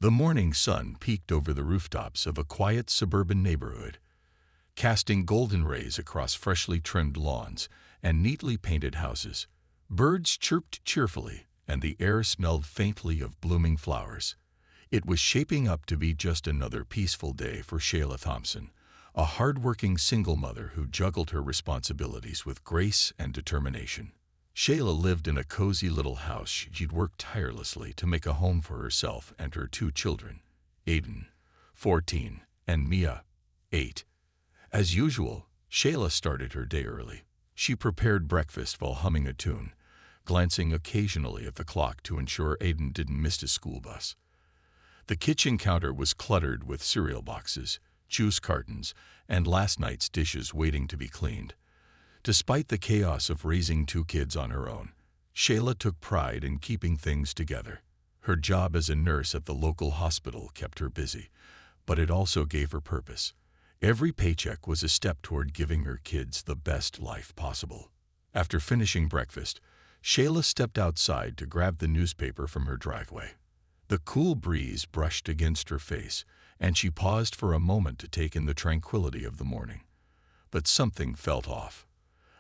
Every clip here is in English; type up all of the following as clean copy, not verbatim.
The morning sun peeked over the rooftops of a quiet suburban neighborhood, casting golden rays across freshly trimmed lawns and neatly painted houses. Birds chirped cheerfully, and the air smelled faintly of blooming flowers. It was shaping up to be just another peaceful day for Shayla Thompson, a hard-working single mother who juggled her responsibilities with grace and determination. Shayla lived in a cozy little house she'd worked tirelessly to make a home for herself and her two children, Aiden, 14, and Mia, 8. As usual, Shayla started her day early. She prepared breakfast while humming a tune, glancing occasionally at the clock to ensure Aiden didn't miss his school bus. The kitchen counter was cluttered with cereal boxes, juice cartons, and last night's dishes waiting to be cleaned. Despite the chaos of raising two kids on her own, Shayla took pride in keeping things together. Her job as a nurse at the local hospital kept her busy, but it also gave her purpose. Every paycheck was a step toward giving her kids the best life possible. After finishing breakfast, Shayla stepped outside to grab the newspaper from her driveway. The cool breeze brushed against her face, and she paused for a moment to take in the tranquility of the morning. But something felt off.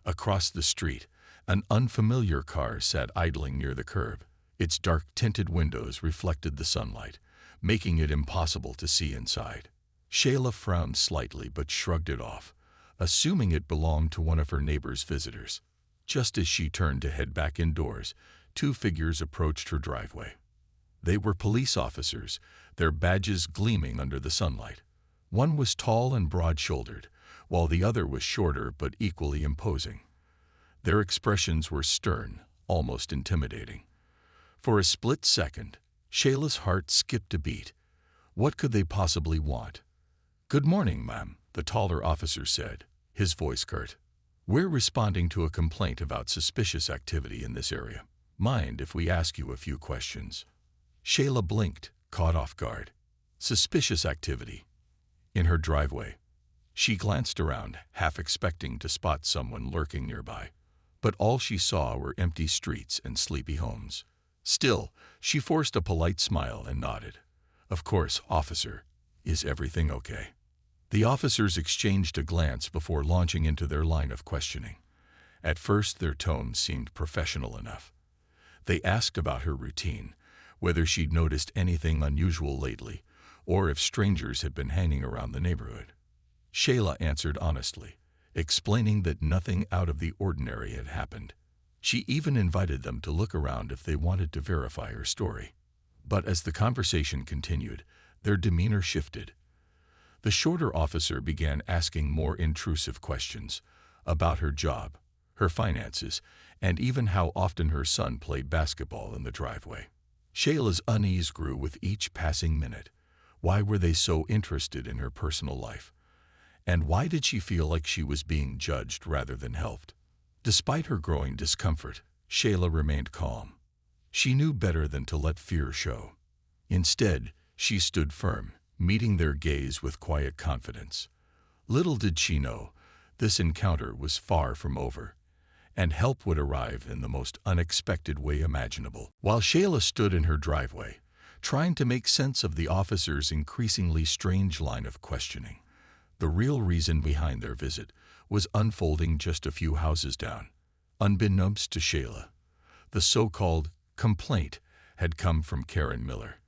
Across the street, an unfamiliar car sat idling near the curb. Its dark-tinted windows reflected the sunlight, making it impossible to see inside. Shayla frowned slightly but shrugged it off, assuming it belonged to one of her neighbor's visitors. Just as she turned to head back indoors, two figures approached her driveway. They were police officers, their badges gleaming under the sunlight. One was tall and broad-shouldered, while the other was shorter but equally imposing. Their expressions were stern, almost intimidating. For a split second, Shayla's heart skipped a beat. What could they possibly want? "Good morning, ma'am," the taller officer said, his voice curt. "We're responding to a complaint about suspicious activity in this area. Mind if we ask you a few questions?" Shayla blinked, caught off guard. Suspicious activity. In her driveway. She glanced around, half expecting to spot someone lurking nearby. But all she saw were empty streets and sleepy homes. Still, she forced a polite smile and nodded. "Of course, officer. Is everything okay?" The officers exchanged a glance before launching into their line of questioning. At first, their tone seemed professional enough. They asked about her routine, whether she'd noticed anything unusual lately, or if strangers had been hanging around the neighborhood. Shayla answered honestly, explaining that nothing out of the ordinary had happened. She even invited them to look around if they wanted to verify her story. But as the conversation continued, their demeanor shifted. The shorter officer began asking more intrusive questions about her job, her finances, and even how often her son played basketball in the driveway. Shayla's unease grew with each passing minute. Why were they so interested in her personal life? And why did she feel like she was being judged rather than helped? Despite her growing discomfort, Shayla remained calm. She knew better than to let fear show. Instead, she stood firm, meeting their gaze with quiet confidence. Little did she know, this encounter was far from over, and help would arrive in the most unexpected way imaginable. While Shayla stood in her driveway, trying to make sense of the officer's increasingly strange line of questioning, the real reason behind their visit was unfolding just a few houses down. Unbeknownst to Shayla, the so-called complaint had come from Karen Miller,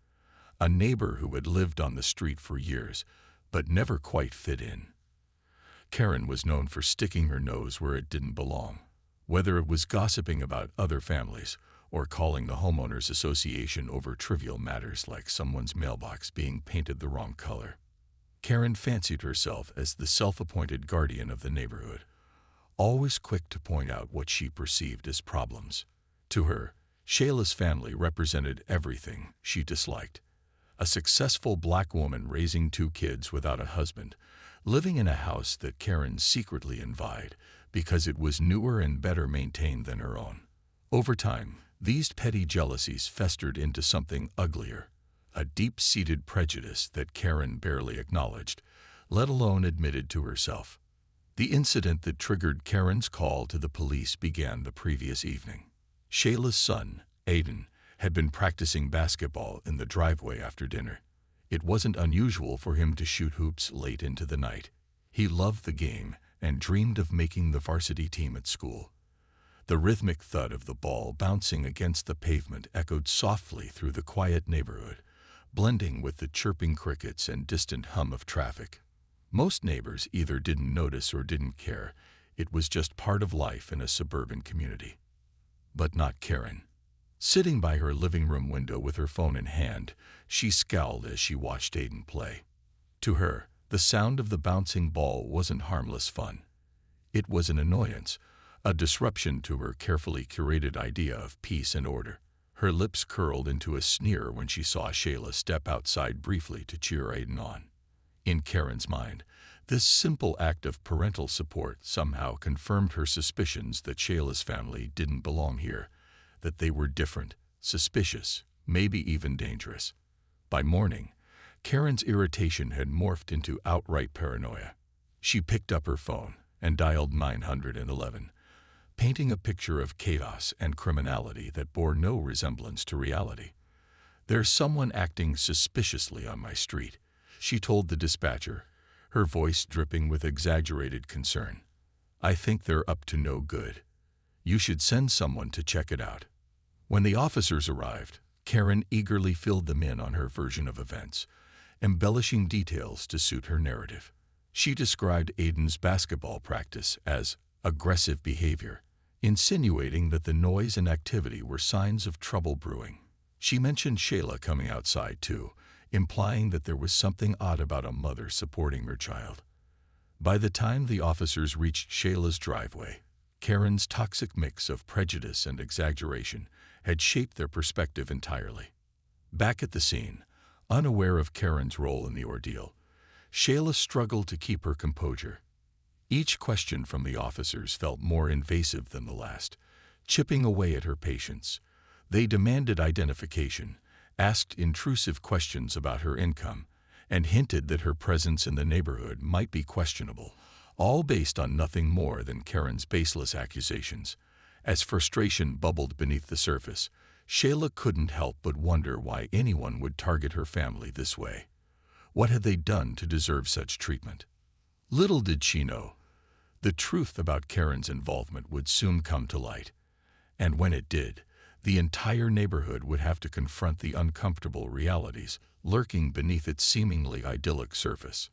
a neighbor who had lived on the street for years but never quite fit in. Karen was known for sticking her nose where it didn't belong, whether it was gossiping about other families or calling the homeowners association over trivial matters like someone's mailbox being painted the wrong color. Karen fancied herself as the self-appointed guardian of the neighborhood, always quick to point out what she perceived as problems. To her, Shayla's family represented everything she disliked. A successful black woman raising two kids without a husband, living in a house that Karen secretly envied because it was newer and better maintained than her own. Over time, these petty jealousies festered into something uglier, a deep-seated prejudice that Karen barely acknowledged, let alone admitted to herself. The incident that triggered Karen's call to the police began the previous evening. Shayla's son, Aiden, had been practicing basketball in the driveway after dinner. It wasn't unusual for him to shoot hoops late into the night. He loved the game and dreamed of making the varsity team at school. The rhythmic thud of the ball bouncing against the pavement echoed softly through the quiet neighborhood, blending with the chirping crickets and distant hum of traffic. Most neighbors either didn't notice or didn't care. It was just part of life in a suburban community. But not Karen. Sitting by her living room window with her phone in hand, she scowled as she watched Aiden play. To her, the sound of the bouncing ball wasn't harmless fun. It was an annoyance, a disruption to her carefully curated idea of peace and order. Her lips curled into a sneer when she saw Shayla step outside briefly to cheer Aiden on. In Karen's mind, this simple act of parental support somehow confirmed her suspicions that Shayla's family didn't belong here, that they were different, suspicious, maybe even dangerous. By morning, Karen's irritation had morphed into outright paranoia. She picked up her phone and dialed 911, painting a picture of chaos and criminality that bore no resemblance to reality. "There's someone acting suspiciously on my street," she told the dispatcher, her voice dripping with exaggerated concern. "I think they're up to no good. You should send someone to check it out." When the officers arrived, Karen eagerly filled them in on her version of events, embellishing details to suit her narrative. She described Aiden's basketball practice as aggressive behavior, insinuating that the noise and activity were signs of trouble brewing. She mentioned Shayla coming outside too, implying that there was something odd about a mother supporting her child. By the time the officers reached Shayla's driveway, Karen's toxic mix of prejudice and exaggeration had shaped their perspective entirely. Back at the scene, unaware of Karen's role in the ordeal, Shayla struggled to keep her composure. Each question from the officers felt more invasive than the last, chipping away at her patience. They demanded identification, asked intrusive questions about her income, and hinted that her presence in the neighborhood might be questionable, all based on nothing more than Karen's baseless accusations. As frustration bubbled beneath the surface, Shayla couldn't help but wonder why anyone would target her family this way. What had they done to deserve such treatment? Little did she know, the truth about Karen's involvement would soon come to light. And when it did, the entire neighborhood would have to confront the uncomfortable realities lurking beneath its seemingly idyllic surface.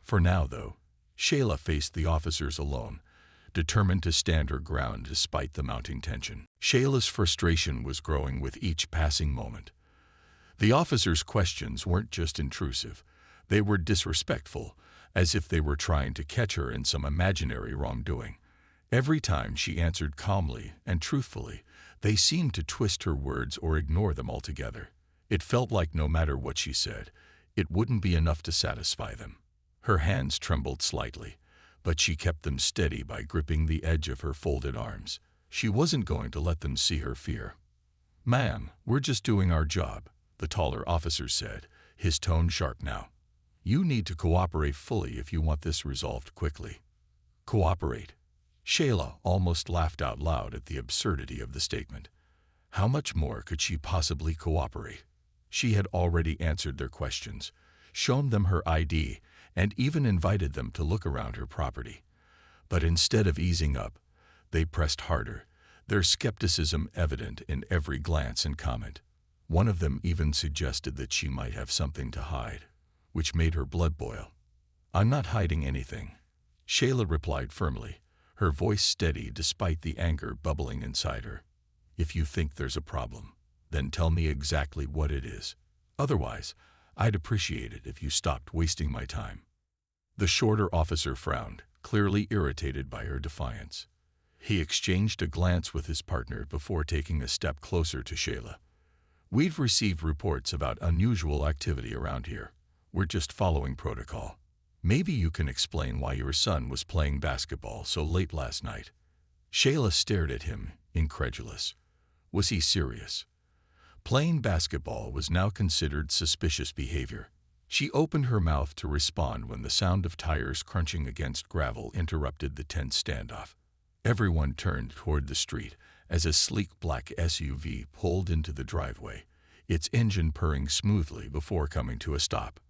For now, though, Shayla faced the officers alone, determined to stand her ground despite the mounting tension. Shayla's frustration was growing with each passing moment. The officers' questions weren't just intrusive, they were disrespectful, as if they were trying to catch her in some imaginary wrongdoing. Every time she answered calmly and truthfully, they seemed to twist her words or ignore them altogether. It felt like no matter what she said, it wouldn't be enough to satisfy them. Her hands trembled slightly, but she kept them steady by gripping the edge of her folded arms. She wasn't going to let them see her fear. "Ma'am, we're just doing our job," the taller officer said, his tone sharp now. "You need to cooperate fully if you want this resolved quickly." Cooperate? Shayla almost laughed out loud at the absurdity of the statement. How much more could she possibly cooperate? She had already answered their questions, shown them her ID, and even invited them to look around her property. But instead of easing up, they pressed harder, their skepticism evident in every glance and comment. One of them even suggested that she might have something to hide, which made her blood boil. "I'm not hiding anything," Shayla replied firmly, her voice steady despite the anger bubbling inside her. "If you think there's a problem, then tell me exactly what it is. Otherwise, I'd appreciate it if you stopped wasting my time." The shorter officer frowned, clearly irritated by her defiance. He exchanged a glance with his partner before taking a step closer to Shayla. "We've received reports about unusual activity around here. We're just following protocol. Maybe you can explain why your son was playing basketball so late last night." Shayla stared at him, incredulous. Was he serious? Playing basketball was now considered suspicious behavior. She opened her mouth to respond when the sound of tires crunching against gravel interrupted the tense standoff. Everyone turned toward the street as a sleek black SUV pulled into the driveway, its engine purring smoothly before coming to a stop.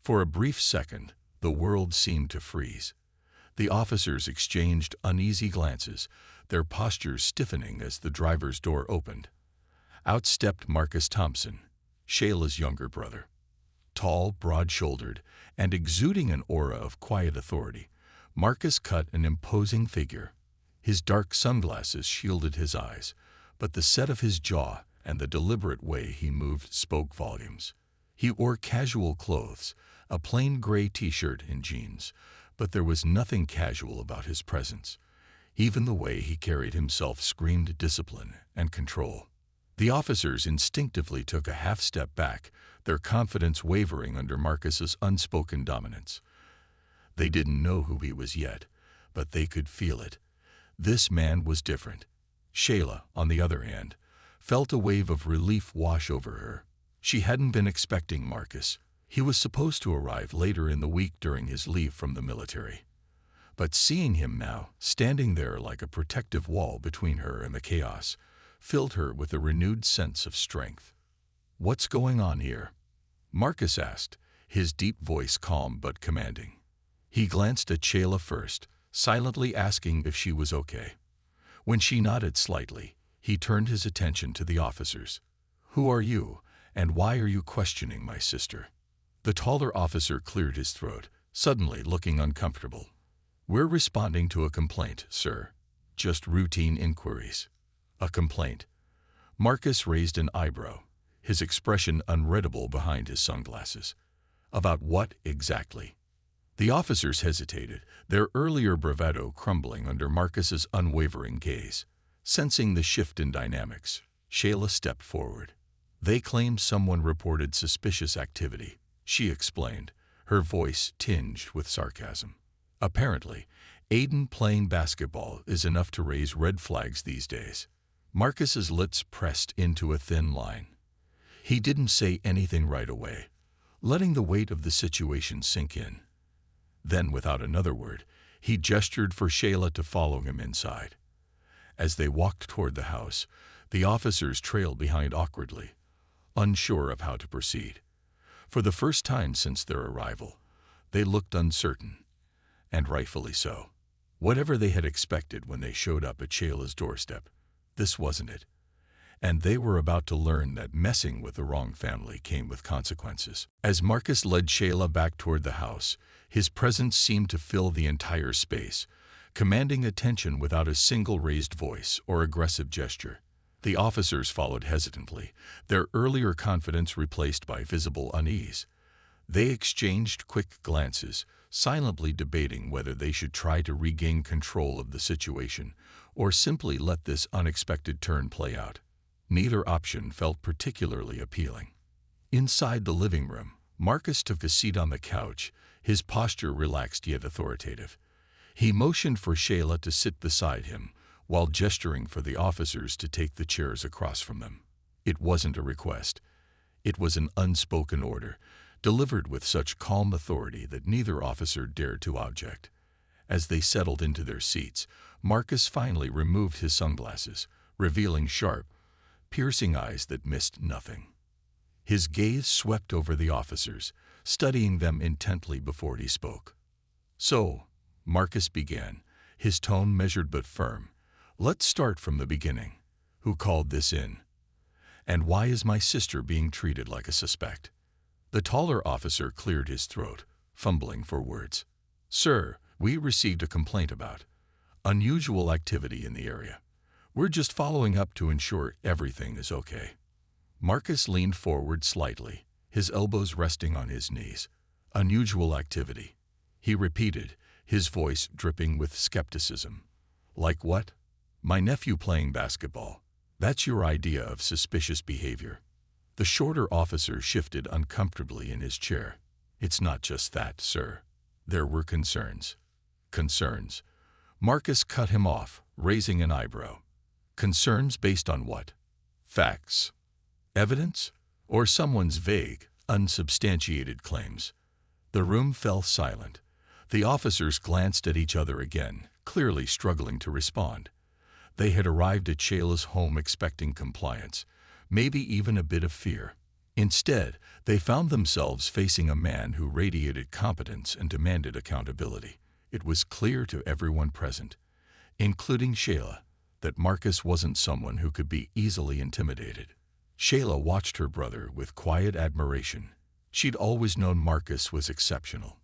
For a brief second, the world seemed to freeze. The officers exchanged uneasy glances, their postures stiffening as the driver's door opened. Out stepped Marcus Thompson, Shayla's younger brother. Tall, broad-shouldered, and exuding an aura of quiet authority, Marcus cut an imposing figure. His dark sunglasses shielded his eyes, but the set of his jaw and the deliberate way he moved spoke volumes. He wore casual clothes, a plain gray t-shirt and jeans, but there was nothing casual about his presence. Even the way he carried himself screamed discipline and control. The officers instinctively took a half-step back, their confidence wavering under Marcus's unspoken dominance. They didn't know who he was yet, but they could feel it. This man was different. Shayla, on the other hand, felt a wave of relief wash over her. She hadn't been expecting Marcus. He was supposed to arrive later in the week during his leave from the military. But seeing him now, standing there like a protective wall between her and the chaos, filled her with a renewed sense of strength. "What's going on here?" Marcus asked, his deep voice calm but commanding. He glanced at Shayla first, silently asking if she was okay. When she nodded slightly, he turned his attention to the officers. "Who are you, and why are you questioning my sister?" The taller officer cleared his throat, suddenly looking uncomfortable. "We're responding to a complaint, sir. Just routine inquiries." "A complaint?" Marcus raised an eyebrow, his expression unreadable behind his sunglasses. "About what exactly?" The officers hesitated, their earlier bravado crumbling under Marcus's unwavering gaze. Sensing the shift in dynamics, Shayla stepped forward. "They claim someone reported suspicious activity," she explained, her voice tinged with sarcasm. "Apparently, Aiden playing basketball is enough to raise red flags these days." Marcus's lips pressed into a thin line. He didn't say anything right away, letting the weight of the situation sink in. Then, without another word, he gestured for Shayla to follow him inside. As they walked toward the house, the officers trailed behind awkwardly, unsure of how to proceed. For the first time since their arrival, they looked uncertain, and rightfully so. Whatever they had expected when they showed up at Shayla's doorstep, this wasn't it. And they were about to learn that messing with the wrong family came with consequences. As Marcus led Shayla back toward the house, his presence seemed to fill the entire space, commanding attention without a single raised voice or aggressive gesture. The officers followed hesitantly, their earlier confidence replaced by visible unease. They exchanged quick glances, silently debating whether they should try to regain control of the situation or simply let this unexpected turn play out. Neither option felt particularly appealing. Inside the living room, Marcus took a seat on the couch, his posture relaxed yet authoritative. He motioned for Shayla to sit beside him, while gesturing for the officers to take the chairs across from them. It wasn't a request. It was an unspoken order, delivered with such calm authority that neither officer dared to object. As they settled into their seats, Marcus finally removed his sunglasses, revealing sharp, piercing eyes that missed nothing. His gaze swept over the officers, studying them intently before he spoke. "So," Marcus began, his tone measured but firm, "let's start from the beginning. Who called this in? And why is my sister being treated like a suspect?" The taller officer cleared his throat, fumbling for words. "Sir, we received a complaint about unusual activity in the area. We're just following up to ensure everything is okay." Marcus leaned forward slightly, his elbows resting on his knees. "Unusual activity," he repeated, his voice dripping with skepticism. "Like what?" "My nephew playing basketball. That's your idea of suspicious behavior." The shorter officer shifted uncomfortably in his chair. "It's not just that, sir. There were concerns." "Concerns?" Marcus cut him off, raising an eyebrow. "Concerns based on what? Facts? Evidence? Or someone's vague, unsubstantiated claims?" The room fell silent. The officers glanced at each other again, clearly struggling to respond. They had arrived at Shayla's home expecting compliance, maybe even a bit of fear. Instead, they found themselves facing a man who radiated competence and demanded accountability. It was clear to everyone present, including Shayla, that Marcus wasn't someone who could be easily intimidated. Shayla watched her brother with quiet admiration. She'd always known Marcus was exceptional.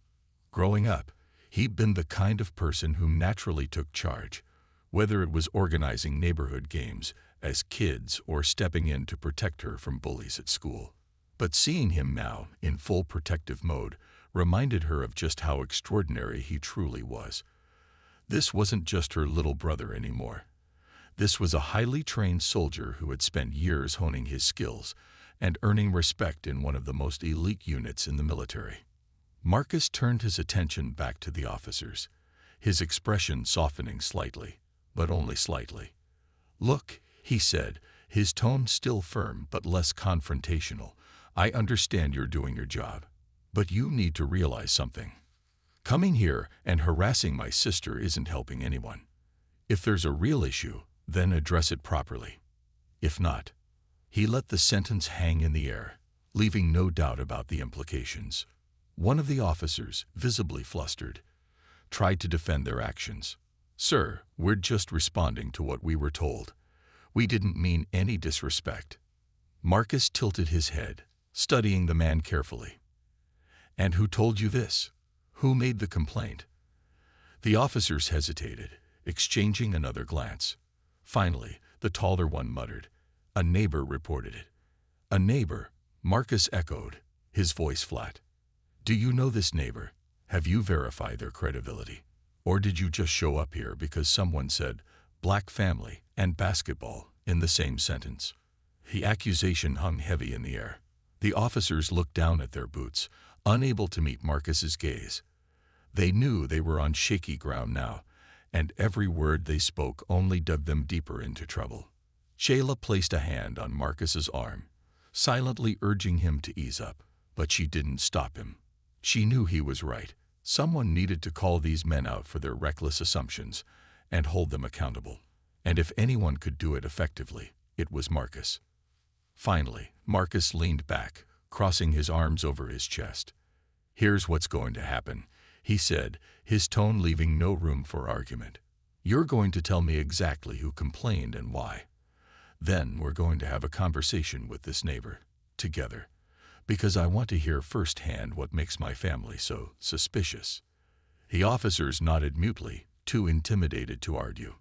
Growing up, he'd been the kind of person who naturally took charge, whether it was organizing neighborhood games as kids or stepping in to protect her from bullies at school. But seeing him now, in full protective mode, reminded her of just how extraordinary he truly was. This wasn't just her little brother anymore. This was a highly trained soldier who had spent years honing his skills and earning respect in one of the most elite units in the military. Marcus turned his attention back to the officers, his expression softening slightly, but only slightly. "Look," he said, his tone still firm but less confrontational, "I understand you're doing your job, but you need to realize something. Coming here and harassing my sister isn't helping anyone. If there's a real issue, then address it properly. If not," he let the sentence hang in the air, leaving no doubt about the implications. One of the officers, visibly flustered, tried to defend their actions. "Sir, we're just responding to what we were told. We didn't mean any disrespect." Marcus tilted his head, studying the man carefully. "And who told you this? Who made the complaint?" The officers hesitated, exchanging another glance. Finally, the taller one muttered, "A neighbor reported it." "A neighbor?" Marcus echoed, his voice flat. "Do you know this neighbor? Have you verified their credibility? Or did you just show up here because someone said black family and basketball in the same sentence?" The accusation hung heavy in the air. The officers looked down at their boots, unable to meet Marcus's gaze. They knew they were on shaky ground now, and every word they spoke only dug them deeper into trouble. Shayla placed a hand on Marcus's arm, silently urging him to ease up, but she didn't stop him. She knew he was right. Someone needed to call these men out for their reckless assumptions and hold them accountable. And if anyone could do it effectively, it was Marcus. Finally, Marcus leaned back, crossing his arms over his chest. "Here's what's going to happen," he said, his tone leaving no room for argument. "You're going to tell me exactly who complained and why. Then we're going to have a conversation with this neighbor, together, because I want to hear firsthand what makes my family so suspicious." The officers nodded mutely, too intimidated to argue.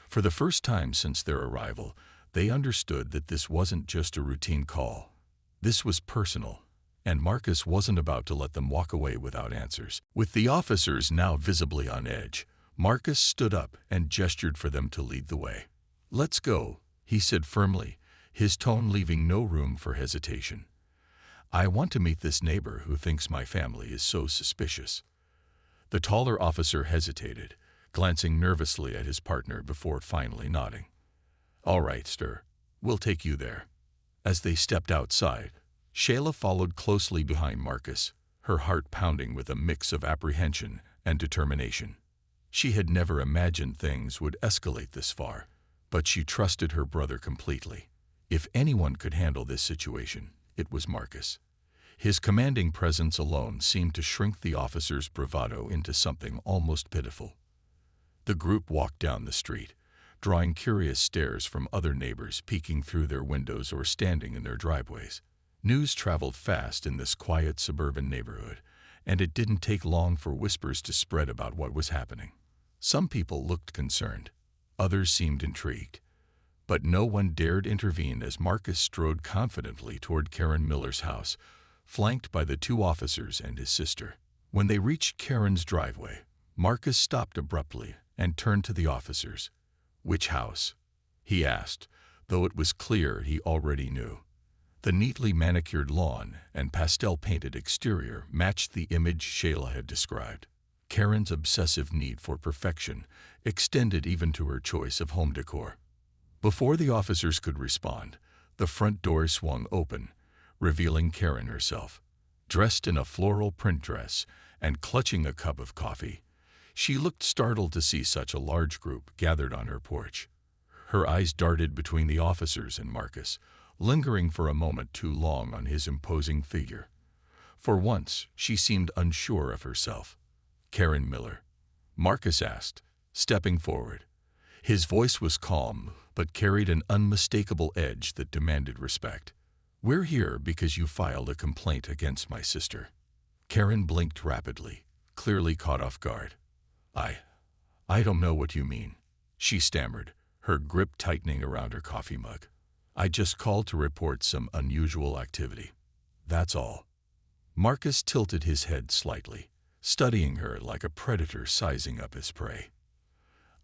For the first time since their arrival, they understood that this wasn't just a routine call. This was personal, and Marcus wasn't about to let them walk away without answers. With the officers now visibly on edge, Marcus stood up and gestured for them to lead the way. "Let's go," he said firmly, his tone leaving no room for hesitation. "I want to meet this neighbor who thinks my family is so suspicious." The taller officer hesitated, glancing nervously at his partner before finally nodding. "All right, sir. We'll take you there." As they stepped outside, Shayla followed closely behind Marcus, her heart pounding with a mix of apprehension and determination. She had never imagined things would escalate this far, but she trusted her brother completely. If anyone could handle this situation, it was Marcus. His commanding presence alone seemed to shrink the officer's bravado into something almost pitiful. The group walked down the street, drawing curious stares from other neighbors peeking through their windows or standing in their driveways. News traveled fast in this quiet suburban neighborhood, and it didn't take long for whispers to spread about what was happening. Some people looked concerned, others seemed intrigued, but no one dared intervene as Marcus strode confidently toward Karen Miller's house, flanked by the two officers and his sister. When they reached Karen's driveway, Marcus stopped abruptly and turned to the officers. "Which house?" he asked, though it was clear he already knew. The neatly manicured lawn and pastel-painted exterior matched the image Shayla had described. Karen's obsessive need for perfection extended even to her choice of home decor. Before the officers could respond, the front door swung open, revealing Karen herself. Dressed in a floral print dress and clutching a cup of coffee, she looked startled to see such a large group gathered on her porch. Her eyes darted between the officers and Marcus, lingering for a moment too long on his imposing figure. For once, she seemed unsure of herself. "Karen Miller?" Marcus asked, stepping forward. His voice was calm, but carried an unmistakable edge that demanded respect. "We're here because you filed a complaint against my sister." Karen blinked rapidly, clearly caught off guard. I don't know what you mean," she stammered, her grip tightening around her coffee mug. "I just called to report some unusual activity. That's all." Marcus tilted his head slightly, studying her like a predator sizing up his prey.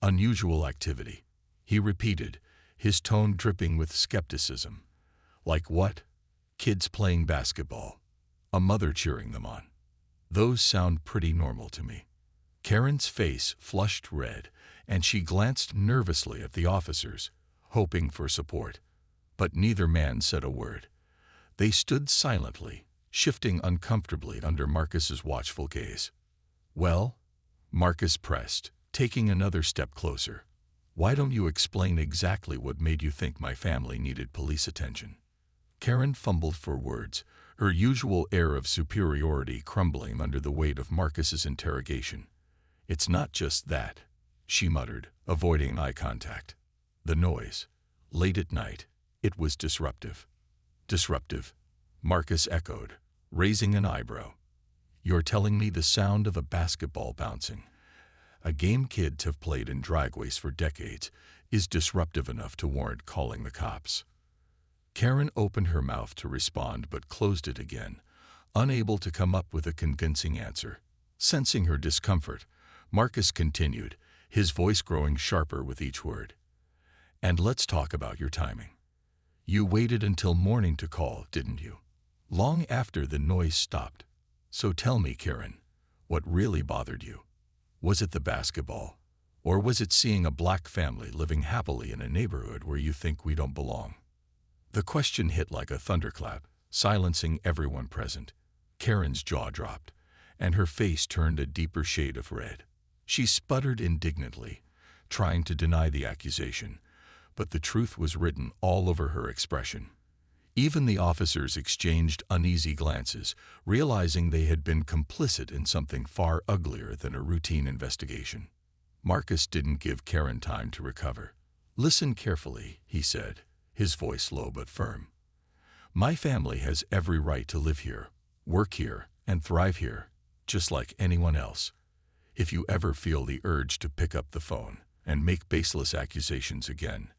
"Unusual activity," he repeated, his tone dripping with skepticism. "Like what?" "Kids playing basketball. A mother cheering them on. Those sound pretty normal to me." Karen's face flushed red, and she glanced nervously at the officers, hoping for support. But neither man said a word. They stood silently, shifting uncomfortably under Marcus's watchful gaze. "Well?" Marcus pressed, taking another step closer. "Why don't you explain exactly what made you think my family needed police attention?" Karen fumbled for words, her usual air of superiority crumbling under the weight of Marcus's interrogation. "It's not just that," she muttered, avoiding eye contact. "The noise. Late at night. It was disruptive." "Disruptive?" Marcus echoed, raising an eyebrow. "You're telling me the sound of a basketball bouncing, a game kids have played in driveways for decades, is disruptive enough to warrant calling the cops?" Karen opened her mouth to respond but closed it again, unable to come up with a convincing answer. Sensing her discomfort, Marcus continued, his voice growing sharper with each word. "And let's talk about your timing. You waited until morning to call, didn't you? Long after the noise stopped. So tell me, Karen, what really bothered you? Was it the basketball? Or was it seeing a black family living happily in a neighborhood where you think we don't belong?" The question hit like a thunderclap, silencing everyone present. Karen's jaw dropped, and her face turned a deeper shade of red. She sputtered indignantly, trying to deny the accusation, but the truth was written all over her expression. Even the officers exchanged uneasy glances, realizing they had been complicit in something far uglier than a routine investigation. Marcus didn't give Karen time to recover. "Listen carefully," he said, his voice low but firm. "My family has every right to live here, work here, and thrive here, just like anyone else. If you ever feel the urge to pick up the phone and make baseless accusations again,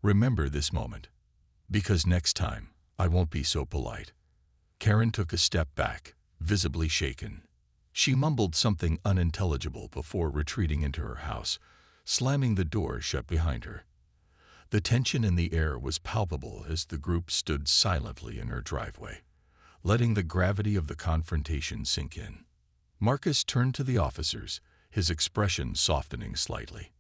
remember this moment. Because next time, I won't be so polite." Karen took a step back, visibly shaken. She mumbled something unintelligible before retreating into her house, slamming the door shut behind her. The tension in the air was palpable as the group stood silently in her driveway, letting the gravity of the confrontation sink in. Marcus turned to the officers, his expression softening slightly.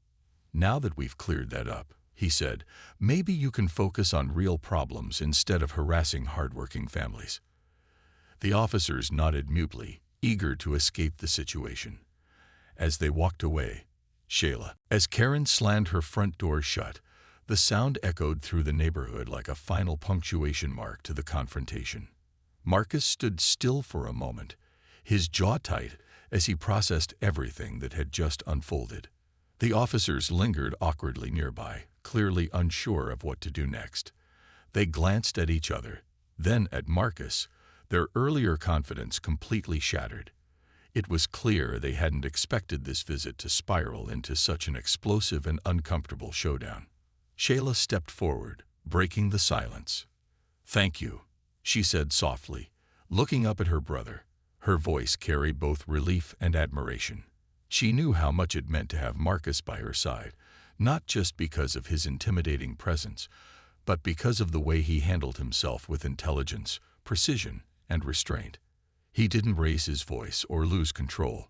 "Now that we've cleared that up," he said, "maybe you can focus on real problems instead of harassing hardworking families." The officers nodded mutely, eager to escape the situation. As they walked away, Shayla, as Karen slammed her front door shut, the sound echoed through the neighborhood like a final punctuation mark to the confrontation. Marcus stood still for a moment, his jaw tight as he processed everything that had just unfolded. The officers lingered awkwardly nearby, clearly unsure of what to do next. They glanced at each other, then at Marcus, their earlier confidence completely shattered. It was clear they hadn't expected this visit to spiral into such an explosive and uncomfortable showdown. Shayla stepped forward, breaking the silence. "Thank you," she said softly, looking up at her brother. Her voice carried both relief and admiration. She knew how much it meant to have Marcus by her side, not just because of his intimidating presence, but because of the way he handled himself with intelligence, precision, and restraint. He didn't raise his voice or lose control.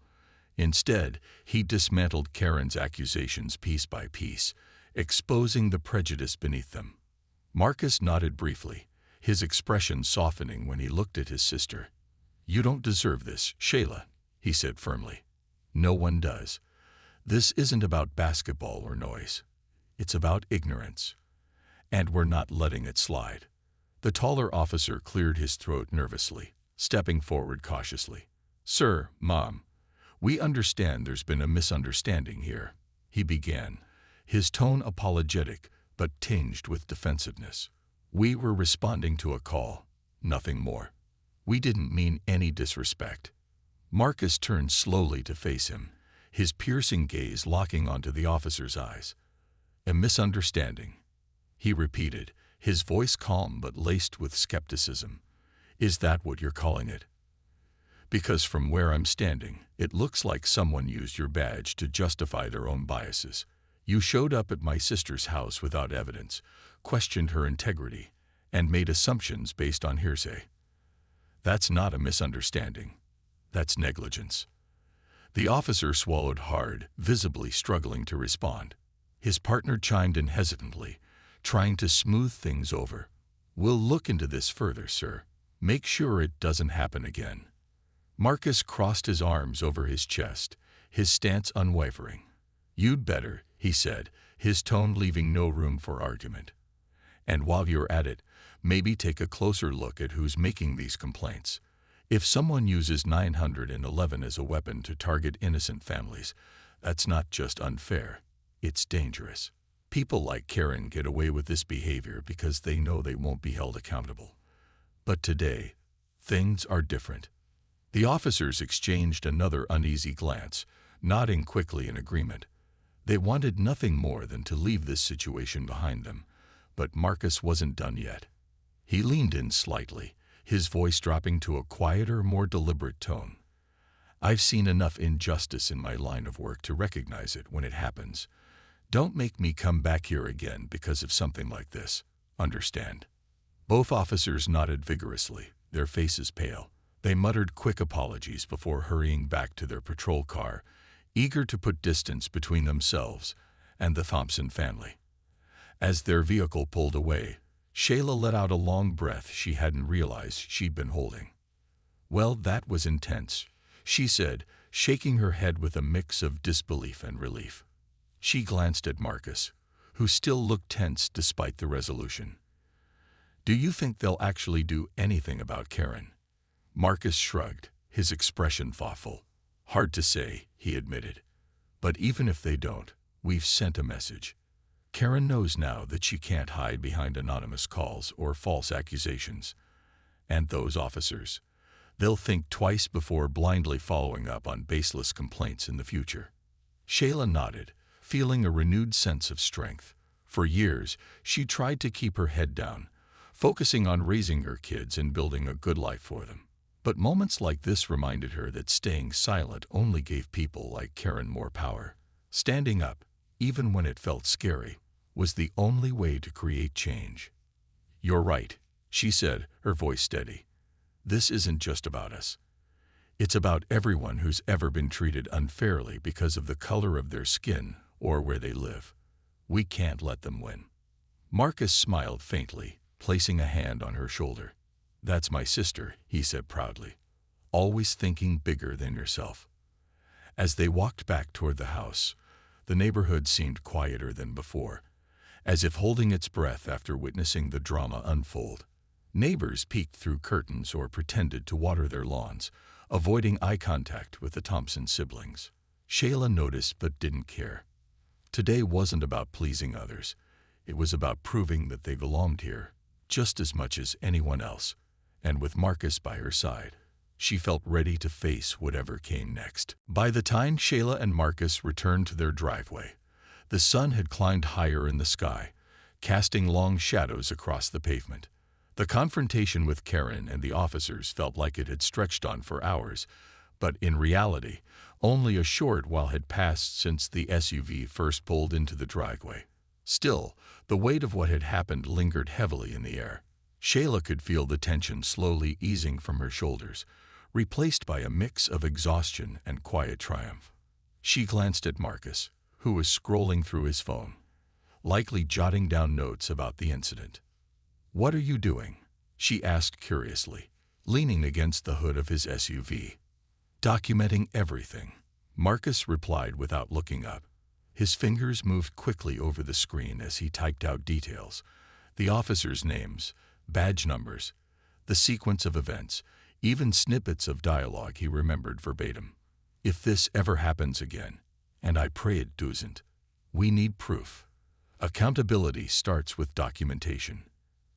Instead, he dismantled Karen's accusations piece by piece, exposing the prejudice beneath them. Marcus nodded briefly, his expression softening when he looked at his sister. "You don't deserve this, Shayla," he said firmly. "No one does. This isn't about basketball or noise. It's about ignorance. And we're not letting it slide. The taller officer cleared his throat nervously, stepping forward cautiously. Sir, Mom, we understand there's been a misunderstanding here, he began, his tone apologetic but tinged with defensiveness. We were responding to a call, nothing more. We didn't mean any disrespect. Marcus turned slowly to face him, his piercing gaze locking onto the officer's eyes. A misunderstanding, he repeated, his voice calm but laced with skepticism. Is that what you're calling it? Because from where I'm standing, it looks like someone used your badge to justify their own biases. You showed up at my sister's house without evidence, questioned her integrity, and made assumptions based on hearsay. That's not a misunderstanding. That's negligence. The officer swallowed hard, visibly struggling to respond. His partner chimed in hesitantly, trying to smooth things over. We'll look into this further, sir. Make sure it doesn't happen again. Marcus crossed his arms over his chest, his stance unwavering. You'd better, he said, his tone leaving no room for argument. And while you're at it, maybe take a closer look at who's making these complaints. If someone uses 911 as a weapon to target innocent families, that's not just unfair, it's dangerous. People like Karen get away with this behavior because they know they won't be held accountable. But today, things are different. The officers exchanged another uneasy glance, nodding quickly in agreement. They wanted nothing more than to leave this situation behind them, but Marcus wasn't done yet. He leaned in slightly, his voice dropping to a quieter, more deliberate tone. I've seen enough injustice in my line of work to recognize it when it happens. Don't make me come back here again because of something like this. Understand? Both officers nodded vigorously, their faces pale. They muttered quick apologies before hurrying back to their patrol car, eager to put distance between themselves and the Thompson family. As their vehicle pulled away, Shayla let out a long breath she hadn't realized she'd been holding. Well, that was intense, she said, shaking her head with a mix of disbelief and relief. She glanced at Marcus, who still looked tense despite the resolution. Do you think they'll actually do anything about Karen? Marcus shrugged, his expression thoughtful. Hard to say, he admitted. But even if they don't, we've sent a message. Karen knows now that she can't hide behind anonymous calls or false accusations. And those officers, they'll think twice before blindly following up on baseless complaints in the future. Shayla nodded, feeling a renewed sense of strength. For years, she tried to keep her head down, focusing on raising her kids and building a good life for them. But moments like this reminded her that staying silent only gave people like Karen more power. Standing up, even when it felt scary, was the only way to create change. You're right, she said, her voice steady. This isn't just about us. It's about everyone who's ever been treated unfairly because of the color of their skin or where they live. We can't let them win. Marcus smiled faintly, placing a hand on her shoulder. That's my sister, he said proudly, always thinking bigger than yourself. As they walked back toward the house, the neighborhood seemed quieter than before, as if holding its breath after witnessing the drama unfold. Neighbors peeked through curtains or pretended to water their lawns, avoiding eye contact with the Thompson siblings. Shayla noticed but didn't care. Today wasn't about pleasing others. It was about proving that they belonged here, just as much as anyone else. And with Marcus by her side, she felt ready to face whatever came next. By the time Shayla and Marcus returned to their driveway, the sun had climbed higher in the sky, casting long shadows across the pavement. The confrontation with Karen and the officers felt like it had stretched on for hours, but in reality, only a short while had passed since the SUV first pulled into the driveway. Still, the weight of what had happened lingered heavily in the air. Shayla could feel the tension slowly easing from her shoulders, replaced by a mix of exhaustion and quiet triumph. She glanced at Marcus, who was scrolling through his phone, likely jotting down notes about the incident. What are you doing? She asked curiously, leaning against the hood of his SUV. Documenting everything, Marcus replied without looking up. His fingers moved quickly over the screen as he typed out details, the officers' names, badge numbers, the sequence of events, even snippets of dialogue he remembered verbatim. If this ever happens again, and I pray it doesn't, we need proof. Accountability starts with documentation.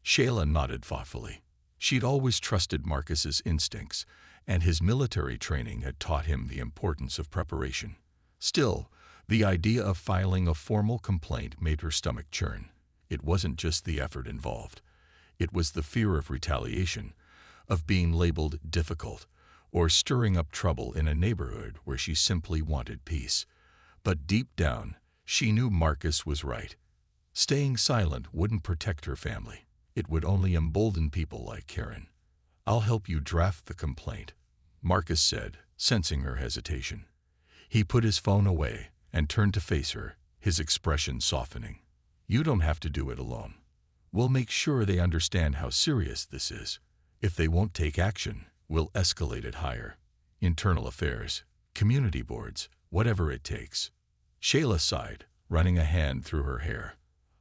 Shayla nodded thoughtfully. She'd always trusted Marcus's instincts, and his military training had taught him the importance of preparation. Still, the idea of filing a formal complaint made her stomach churn. It wasn't just the effort involved. It was the fear of retaliation, of being labeled difficult, or stirring up trouble in a neighborhood where she simply wanted peace. But deep down, she knew Marcus was right. Staying silent wouldn't protect her family. It would only embolden people like Karen. "I'll help you draft the complaint," Marcus said, sensing her hesitation. He put his phone away and turned to face her, his expression softening. "You don't have to do it alone. We'll make sure they understand how serious this is. If they won't take action, we'll escalate it higher. Internal affairs, community boards, whatever it takes." Shayla sighed, running a hand through her hair.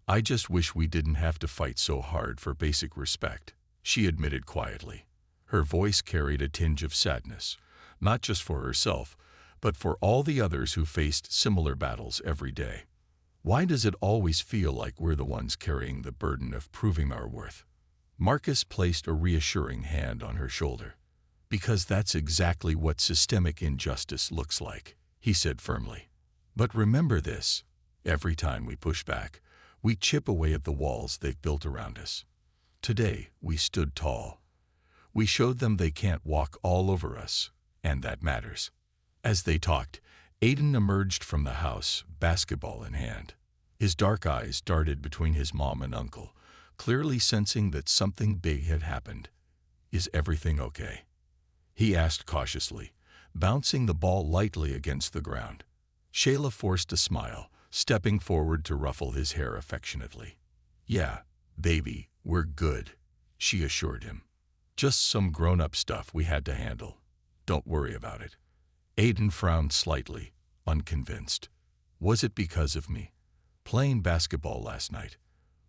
"I just wish we didn't have to fight so hard for basic respect," she admitted quietly. Her voice carried a tinge of sadness, not just for herself, but for all the others who faced similar battles every day. "Why does it always feel like we're the ones carrying the burden of proving our worth?" Marcus placed a reassuring hand on her shoulder. "Because that's exactly what systemic injustice looks like," he said firmly. "But remember this, every time we push back, we chip away at the walls they've built around us. Today, we stood tall. We showed them they can't walk all over us, and that matters." As they talked, Aiden emerged from the house, basketball in hand. His dark eyes darted between his mom and uncle, clearly sensing that something big had happened. "Is everything okay?" he asked cautiously, bouncing the ball lightly against the ground. Shayla forced a smile, stepping forward to ruffle his hair affectionately. "Yeah, baby, we're good," she assured him. "Just some grown-up stuff we had to handle. Don't worry about it." Aiden frowned slightly, unconvinced. Was it because of me? Playing basketball last night?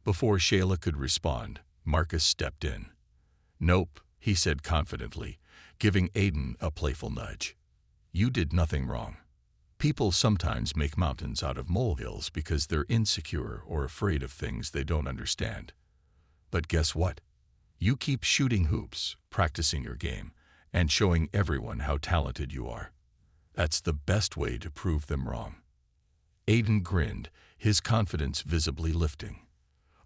Before Shayla could respond, Marcus stepped in. "Nope," he said confidently, giving Aiden a playful nudge. "You did nothing wrong. People sometimes make mountains out of molehills because they're insecure or afraid of things they don't understand. But guess what? You keep shooting hoops, practicing your game, and showing everyone how talented you are. That's the best way to prove them wrong." Aiden grinned, his confidence visibly lifting.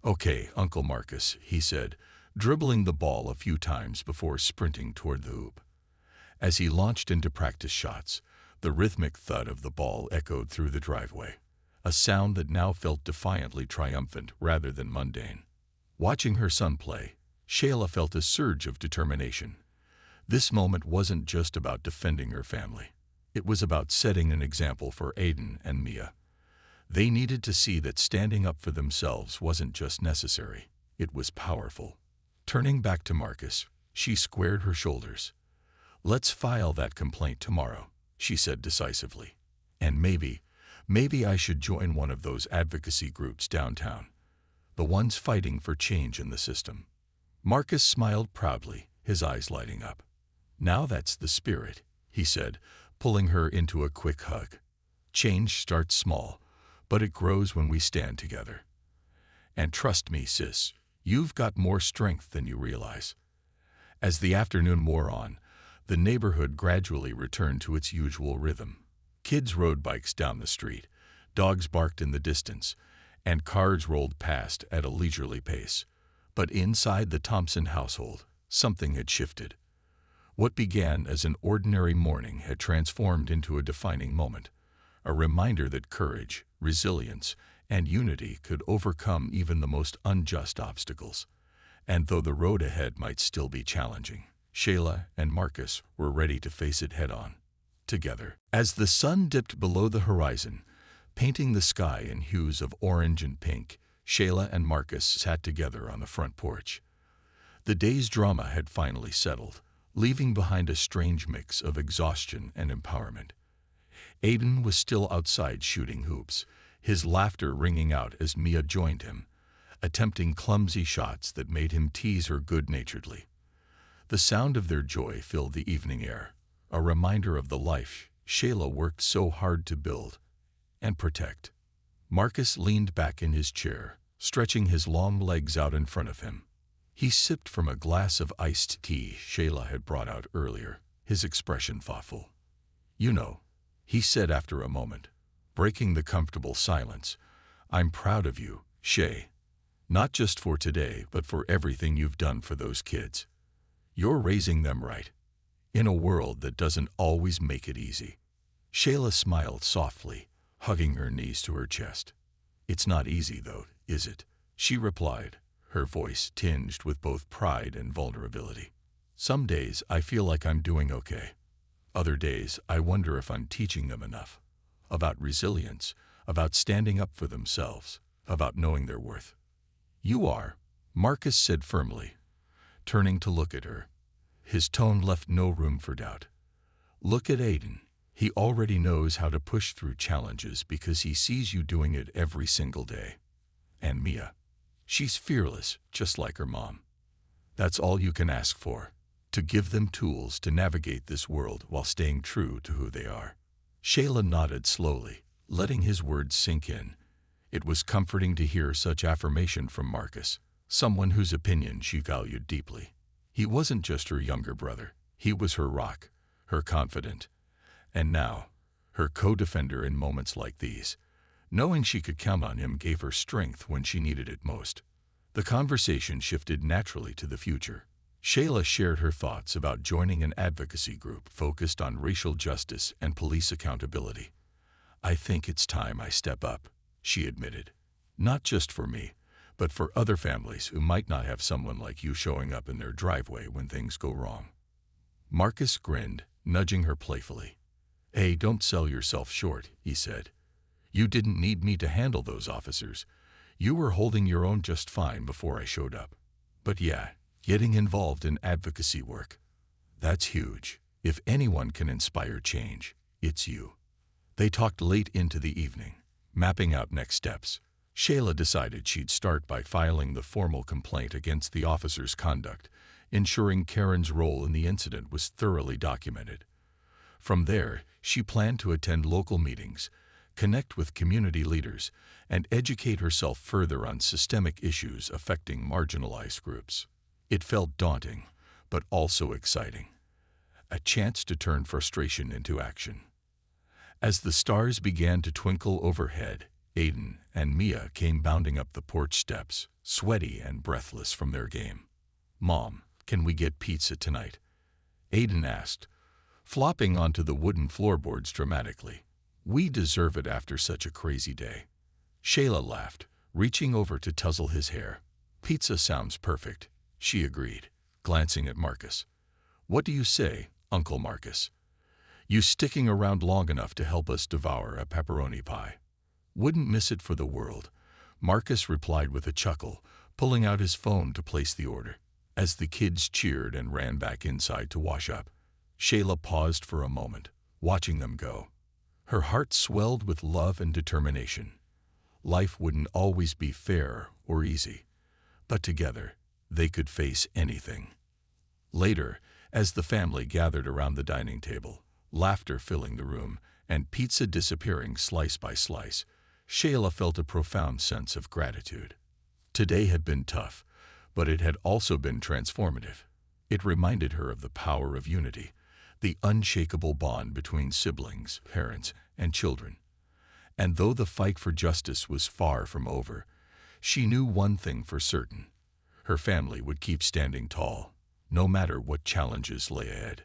"Okay, Uncle Marcus," he said, dribbling the ball a few times before sprinting toward the hoop. As he launched into practice shots, the rhythmic thud of the ball echoed through the driveway, a sound that now felt defiantly triumphant rather than mundane. Watching her son play, Shayla felt a surge of determination. This moment wasn't just about defending her family. It was about setting an example for Aiden and Mia. They needed to see that standing up for themselves wasn't just necessary, it was powerful. Turning back to Marcus, she squared her shoulders. "Let's file that complaint tomorrow," she said decisively. "And maybe I should join one of those advocacy groups downtown, the ones fighting for change in the system." Marcus smiled proudly, his eyes lighting up. "Now that's the spirit," he said, pulling her into a quick hug. "Change starts small, but it grows when we stand together. And trust me, sis, you've got more strength than you realize." As the afternoon wore on, the neighborhood gradually returned to its usual rhythm. Kids rode bikes down the street, dogs barked in the distance, and cars rolled past at a leisurely pace. But inside the Thompson household, something had shifted. What began as an ordinary morning had transformed into a defining moment, a reminder that courage, resilience, and unity could overcome even the most unjust obstacles. And though the road ahead might still be challenging, Shayla and Marcus were ready to face it head-on, together. As the sun dipped below the horizon, painting the sky in hues of orange and pink, Shayla and Marcus sat together on the front porch. The day's drama had finally settled, leaving behind a strange mix of exhaustion and empowerment. Aiden was still outside shooting hoops, his laughter ringing out as Mia joined him, attempting clumsy shots that made him tease her good-naturedly. The sound of their joy filled the evening air, a reminder of the life Shayla worked so hard to build and protect. Marcus leaned back in his chair, stretching his long legs out in front of him. He sipped from a glass of iced tea Shayla had brought out earlier, his expression thoughtful. "You know," he said after a moment, breaking the comfortable silence, "I'm proud of you, Shay. Not just for today, but for everything you've done for those kids. You're raising them right, in a world that doesn't always make it easy." Shayla smiled softly, hugging her knees to her chest. "It's not easy, though, is it?" she replied, her voice tinged with both pride and vulnerability. "Some days I feel like I'm doing okay. Other days I wonder if I'm teaching them enough. About resilience, about standing up for themselves, about knowing their worth." "You are," Marcus said firmly, turning to look at her. His tone left no room for doubt. "Look at Aiden. He already knows how to push through challenges because he sees you doing it every single day. And Mia, she's fearless, just like her mom. That's all you can ask for, to give them tools to navigate this world while staying true to who they are." Shayla nodded slowly, letting his words sink in. It was comforting to hear such affirmation from Marcus, someone whose opinion she valued deeply. He wasn't just her younger brother, he was her rock, her confidant, and now, her co-defender in moments like these. Knowing she could count on him gave her strength when she needed it most. The conversation shifted naturally to the future. Shayla shared her thoughts about joining an advocacy group focused on racial justice and police accountability. "I think it's time I step up," she admitted. "Not just for me, but for other families who might not have someone like you showing up in their driveway when things go wrong." Marcus grinned, nudging her playfully. "Hey, don't sell yourself short," he said. "You didn't need me to handle those officers. You were holding your own just fine before I showed up. But yeah, getting involved in advocacy work, that's huge. If anyone can inspire change, it's you." They talked late into the evening, mapping out next steps. Shayla decided she'd start by filing the formal complaint against the officer's conduct, ensuring Karen's role in the incident was thoroughly documented. From there, she planned to attend local meetings, connect with community leaders, and educate herself further on systemic issues affecting marginalized groups. It felt daunting, but also exciting. A chance to turn frustration into action. As the stars began to twinkle overhead, Aiden and Mia came bounding up the porch steps, sweaty and breathless from their game. "Mom, can we get pizza tonight?" Aiden asked, flopping onto the wooden floorboards dramatically. "We deserve it after such a crazy day." Shayla laughed, reaching over to tussle his hair. "Pizza sounds perfect," she agreed, glancing at Marcus. "What do you say, Uncle Marcus? You sticking around long enough to help us devour a pepperoni pie?" "Wouldn't miss it for the world," Marcus replied with a chuckle, pulling out his phone to place the order. As the kids cheered and ran back inside to wash up, Shayla paused for a moment, watching them go. Her heart swelled with love and determination. Life wouldn't always be fair or easy, but together they could face anything. Later, as the family gathered around the dining table, laughter filling the room and pizza disappearing slice by slice, Shayla felt a profound sense of gratitude. Today had been tough, but it had also been transformative. It reminded her of the power of unity, the unshakable bond between siblings, parents, and children. And though the fight for justice was far from over, she knew one thing for certain: her family would keep standing tall, no matter what challenges lay ahead.